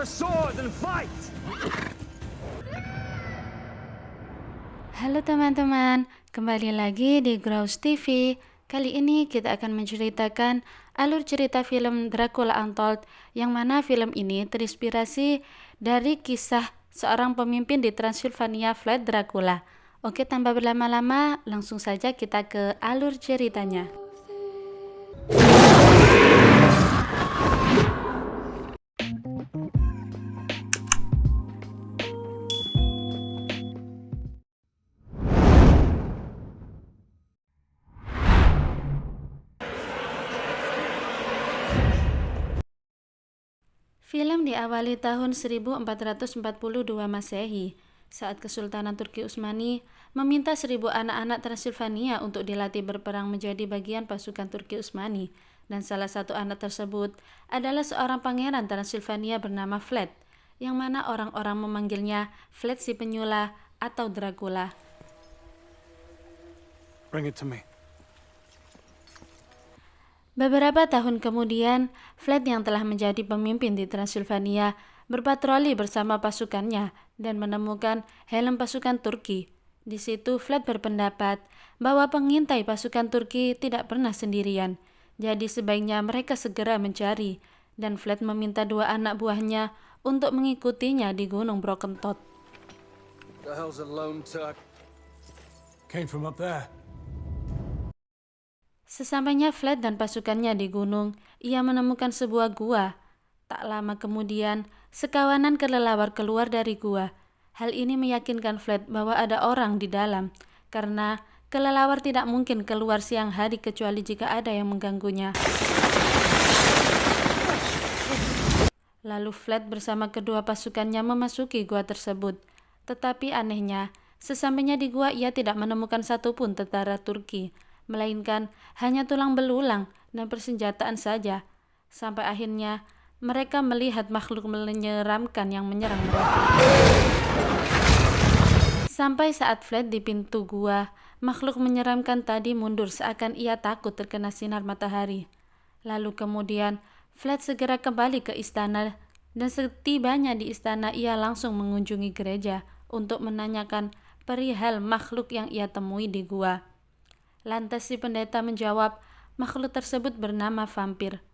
your swords and fight! Halo teman-teman, kembali lagi di Grouse TV. Kali ini kita akan menceritakan alur cerita film Dracula Untold, yang mana film ini terinspirasi dari kisah seorang pemimpin di Transylvania, Vlad Dracula. Oke, tanpa berlama-lama, langsung saja kita ke alur ceritanya. Film diawali tahun 1442 Masehi, saat Kesultanan Turki Utsmani meminta 1.000 anak-anak Transilvania untuk dilatih berperang menjadi bagian pasukan Turki Utsmani, dan salah satu anak tersebut adalah seorang pangeran Transilvania bernama Vlad, yang mana orang-orang memanggilnya Vlad si Penyula atau Dracula. Bring it to me. Beberapa tahun kemudian, Vlad yang telah menjadi pemimpin di Transilvania berpatroli bersama pasukannya dan menemukan helm pasukan Turki. Di situ Vlad berpendapat bahwa pengintai pasukan Turki tidak pernah sendirian, jadi sebaiknya mereka segera mencari, dan Vlad meminta 2 anak buahnya untuk mengikutinya di Gunung Broken Tooth. The hell's a lone Turk? Came from up there. Sesampainya Vlad dan pasukannya di gunung, ia menemukan sebuah gua. Tak lama kemudian, sekawanan kelelawar keluar dari gua. Hal ini meyakinkan Vlad bahwa ada orang di dalam, karena kelelawar tidak mungkin keluar siang hari kecuali jika ada yang mengganggunya. Lalu Vlad bersama kedua pasukannya memasuki gua tersebut. Tetapi anehnya, sesampainya di gua ia tidak menemukan satupun tentara Turki, melainkan hanya tulang belulang dan persenjataan saja. Sampai akhirnya mereka melihat makhluk menyeramkan yang menyerang mereka. Sampai saat Vlad di pintu gua, makhluk menyeramkan tadi mundur seakan ia takut terkena sinar matahari. Lalu kemudian Vlad segera kembali ke istana, dan setibanya di istana ia langsung mengunjungi gereja untuk menanyakan perihal makhluk yang ia temui di gua. Lantas si pendeta menjawab, makhluk tersebut bernama vampir.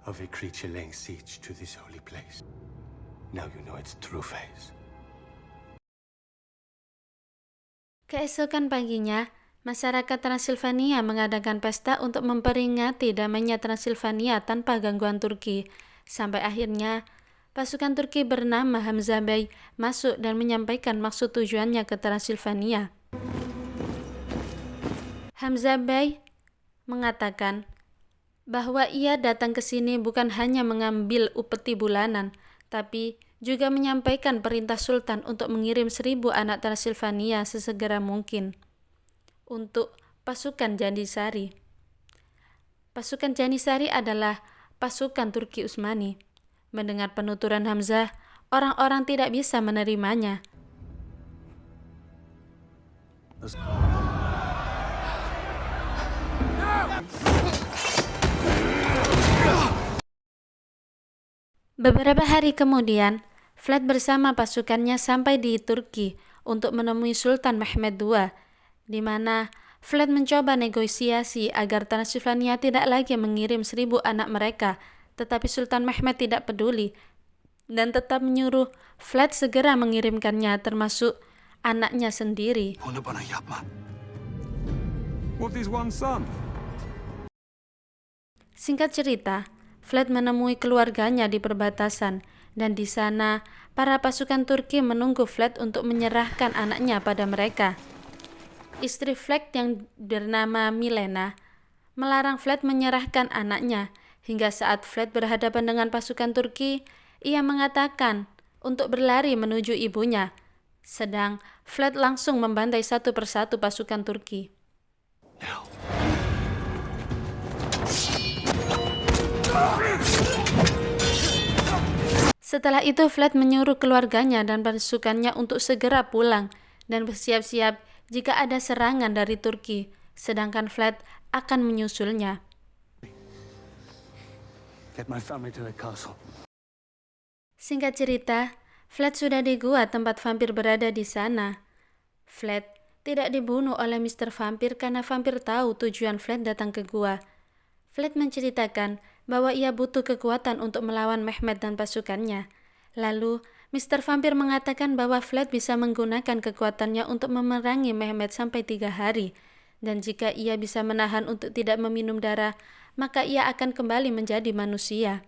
Of a creature laying siege to this holy place. Now you know its true face. Keesokan paginya, masyarakat Transilvania mengadakan pesta untuk memperingati damainya Transilvania tanpa gangguan Turki. Sampai akhirnya, pasukan Turki bernama Hamzah Bey masuk dan menyampaikan maksud tujuannya ke Transilvania. Hamzah Bey mengatakan bahwa ia datang ke sini bukan hanya mengambil upeti bulanan, tapi juga menyampaikan perintah Sultan untuk mengirim 1.000 anak Transilvania sesegera mungkin untuk pasukan Janisari. Pasukan Janisari adalah pasukan Turki Utsmani. Mendengar penuturan Hamzah, orang-orang tidak bisa menerimanya. Beberapa hari kemudian, Vlad bersama pasukannya sampai di Turki untuk menemui Sultan Mehmed II, di mana Vlad mencoba negosiasi agar Transilvania tidak lagi mengirim 1.000 anak mereka, tetapi Sultan Mehmed tidak peduli dan tetap menyuruh Vlad segera mengirimkannya, termasuk anaknya sendiri. What is one son? Singkat cerita, Vlad menemui keluarganya di perbatasan, dan di sana para pasukan Turki menunggu Vlad untuk menyerahkan anaknya pada mereka. Istri Vlad yang bernama Milena melarang Vlad menyerahkan anaknya, hingga saat Vlad berhadapan dengan pasukan Turki, ia mengatakan untuk berlari menuju ibunya, sedang Vlad langsung membantai satu persatu pasukan Turki. Setelah itu Vlad menyuruh keluarganya dan pasukannya untuk segera pulang dan bersiap-siap jika ada serangan dari Turki, sedangkan Vlad akan menyusulnya. Get my family to the castle. Singkat cerita, Flat sudah di gua tempat vampir berada di sana. Flat tidak dibunuh oleh Mr. Vampir karena vampir tahu tujuan Flat datang ke gua. Flat menceritakan bahwa ia butuh kekuatan untuk melawan Mehmet dan pasukannya. Lalu, Mr. Vampir mengatakan bahwa Flat bisa menggunakan kekuatannya untuk memerangi Mehmet sampai 3 hari. Dan jika ia bisa menahan untuk tidak meminum darah, maka ia akan kembali menjadi manusia.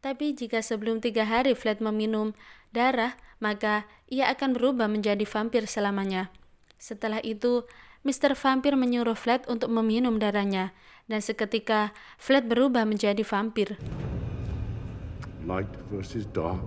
Tapi jika sebelum 3 hari Flat meminum darah, maka ia akan berubah menjadi vampir selamanya. Setelah itu, Mr. Vampir menyuruh Flat untuk meminum darahnya, dan seketika Flat berubah menjadi vampir. Light versus dark.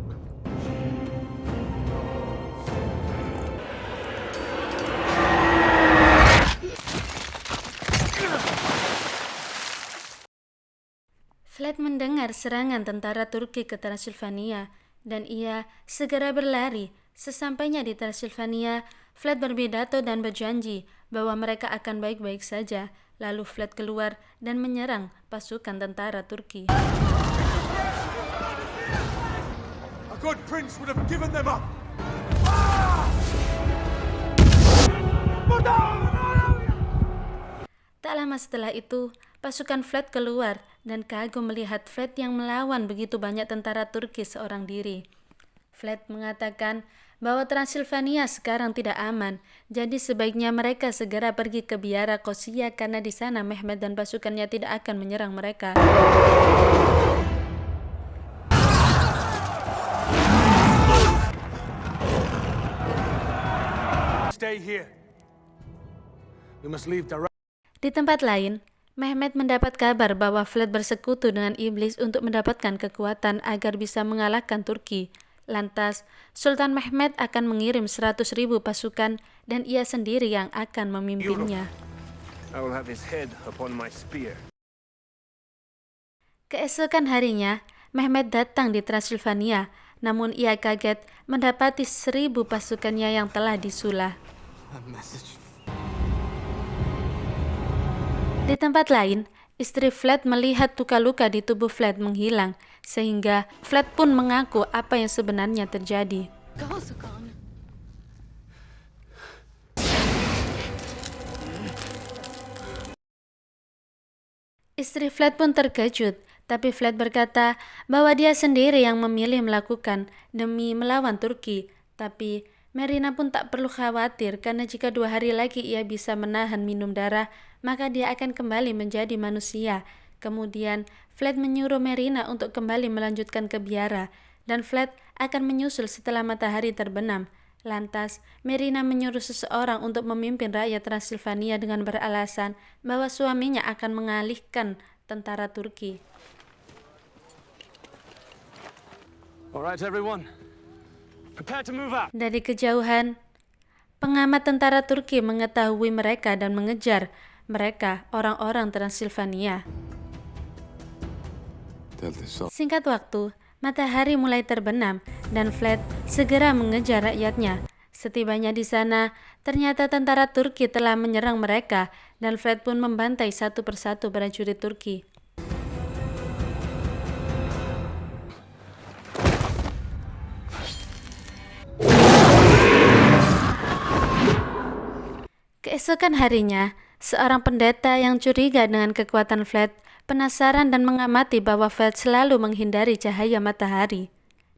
Flat mendengar serangan tentara Turki ke Transilvania, dan ia segera berlari. Sesampainya di Transilvania, Flat berpidato dan berjanji bahwa mereka akan baik-baik saja. Lalu Flat keluar dan menyerang pasukan tentara Turki. A good prince would have given them up. Tak lama setelah itu, pasukan Flat keluar dan kagum melihat Flat yang melawan begitu banyak tentara Turki seorang diri. Flat mengatakan bahwa Transilvania sekarang tidak aman, jadi sebaiknya mereka segera pergi ke biara Kosia karena di sana Mehmet dan pasukannya tidak akan menyerang mereka. Stay here. We must leave direct. Di tempat lain, Mehmet mendapat kabar bahwa Flat bersekutu dengan iblis untuk mendapatkan kekuatan agar bisa mengalahkan Turki. Lantas, Sultan Mehmet akan mengirim 100.000 pasukan dan ia sendiri yang akan memimpinnya. I will have his head upon my spear. Keesokan harinya, Mehmet datang di Transilvania, namun ia kaget mendapati 1.000 pasukannya yang telah disulah. Di tempat lain, istri Flat melihat luka-luka di tubuh Flat menghilang, sehingga Flat pun mengaku apa yang sebenarnya terjadi. Istri Flat pun terkejut, tapi Flat berkata bahwa dia sendiri yang memilih melakukan demi melawan Turki. Tapi Merina pun tak perlu khawatir karena jika 2 hari lagi ia bisa menahan minum darah, maka dia akan kembali menjadi manusia. Kemudian Flat menyuruh Merina untuk kembali melanjutkan ke biara, dan Flat akan menyusul setelah matahari terbenam. Lantas, Merina menyuruh seseorang untuk memimpin rakyat Transilvania dengan beralasan bahwa suaminya akan mengalihkan tentara Turki. All right, everyone. Prepare to move out. Dari kejauhan, pengamat tentara Turki mengetahui mereka dan mengejar mereka, orang-orang Transilvania. Singkat waktu, matahari mulai terbenam dan Flat segera mengejar rakyatnya. Setibanya di sana, ternyata tentara Turki telah menyerang mereka dan Flat pun membantai satu persatu prajurit Turki. Keesokan harinya, seorang pendeta yang curiga dengan kekuatan Flat penasaran dan mengamati bahwa Flat selalu menghindari cahaya matahari.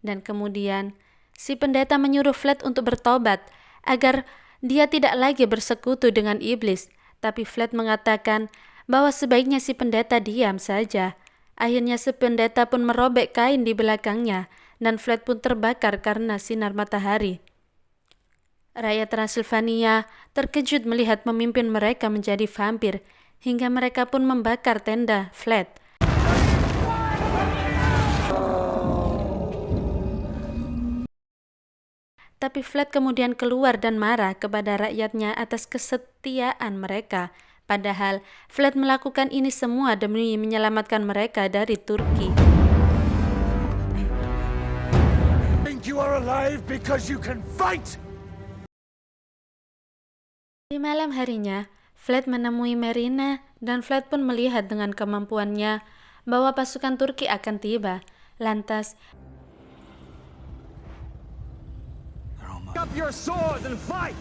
Dan kemudian, si pendeta menyuruh Flat untuk bertobat agar dia tidak lagi bersekutu dengan iblis. Tapi Flat mengatakan bahwa sebaiknya si pendeta diam saja. Akhirnya si pendeta pun merobek kain di belakangnya dan Flat pun terbakar karena sinar matahari. Rakyat Transilvania terkejut melihat pemimpin mereka menjadi vampir, hingga mereka pun membakar tenda Flat. Tapi Flat kemudian keluar dan marah kepada rakyatnya atas kesetiaan mereka. Padahal Flat melakukan ini semua demi menyelamatkan mereka dari Turki. Think you are alive because you can fight? Di malam harinya, Flat menemui Merina dan Flat pun melihat dengan kemampuannya bahwa pasukan Turki akan tiba. Lantas, your swords and fight!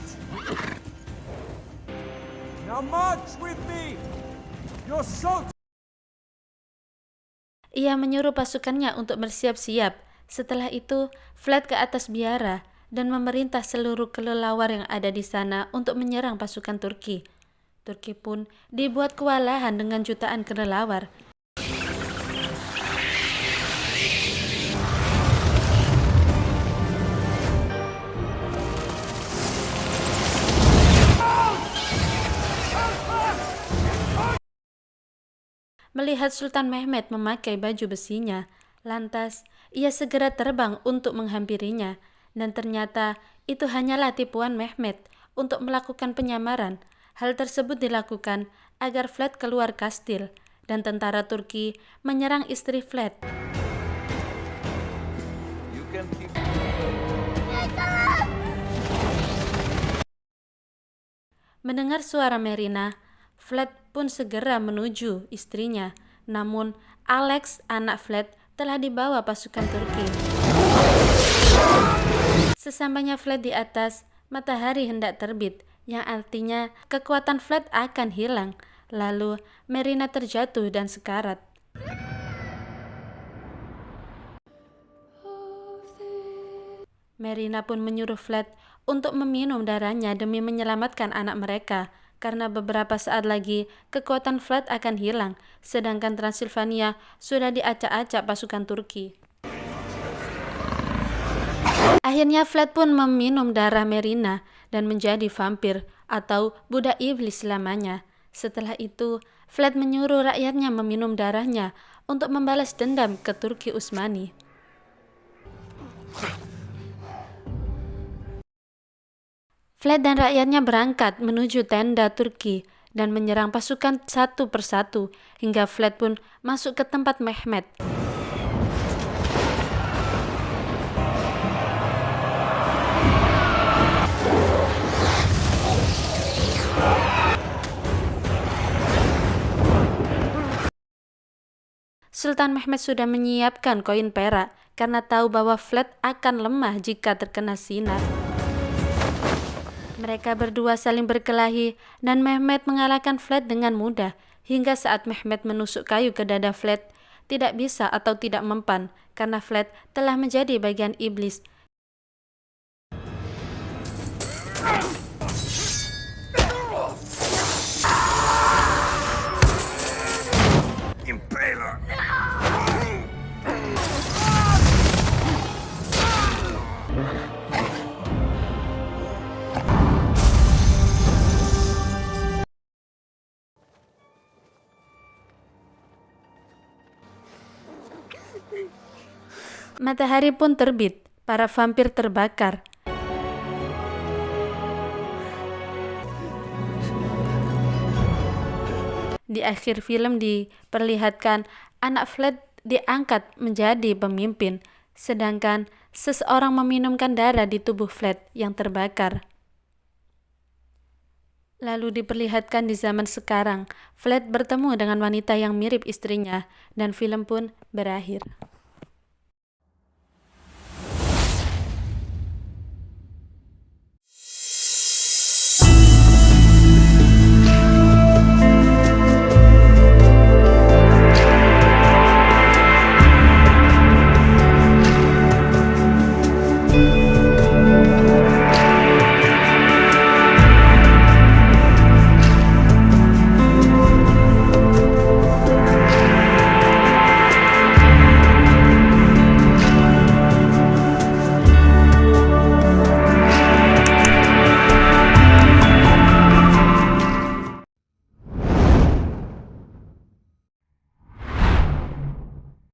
Now march with me! Your soldiers! Ia menyuruh pasukannya untuk bersiap-siap. Setelah itu, Vlad ke atas biara dan memerintah seluruh kelelawar yang ada di sana untuk menyerang pasukan Turki. Turki pun dibuat kewalahan dengan jutaan kelelawar. Melihat Sultan Mehmed memakai baju besinya, lantas ia segera terbang untuk menghampirinya, dan ternyata itu hanyalah tipuan Mehmed untuk melakukan penyamaran. Hal tersebut dilakukan agar Vlad keluar kastil, dan tentara Turki menyerang istri Vlad. Mendengar suara Merina, Vlad pun segera menuju istrinya. Namun, Alex, anak Vlad, telah dibawa pasukan Turki. Sesampainya Vlad di atas, matahari hendak terbit, yang artinya kekuatan Vlad akan hilang. Lalu, Merina terjatuh dan sekarat. Merina pun menyuruh Vlad untuk meminum darahnya demi menyelamatkan anak mereka, karena beberapa saat lagi kekuatan Vlad akan hilang, sedangkan Transilvania sudah diacak-acak pasukan Turki. Akhirnya Vlad pun meminum darah Merina dan menjadi vampir atau budak iblis selamanya. Setelah itu, Vlad menyuruh rakyatnya meminum darahnya untuk membalas dendam ke Turki Utsmani. Vlad dan rakyatnya berangkat menuju tenda Turki dan menyerang pasukan satu persatu, hingga Vlad pun masuk ke tempat Mehmed. Sultan Mehmed sudah menyiapkan koin perak karena tahu bahwa Vlad akan lemah jika terkena sinar. Mereka berdua saling berkelahi dan Mehmed mengalahkan Vlad dengan mudah, hingga saat Mehmed menusuk kayu ke dada Vlad, tidak bisa atau tidak mempan karena Vlad telah menjadi bagian iblis. Matahari pun terbit, para vampir terbakar. Di akhir film diperlihatkan anak Vlad diangkat menjadi pemimpin, sedangkan seseorang meminumkan darah di tubuh Vlad yang terbakar. Lalu diperlihatkan di zaman sekarang, Vlad bertemu dengan wanita yang mirip istrinya, dan film pun berakhir.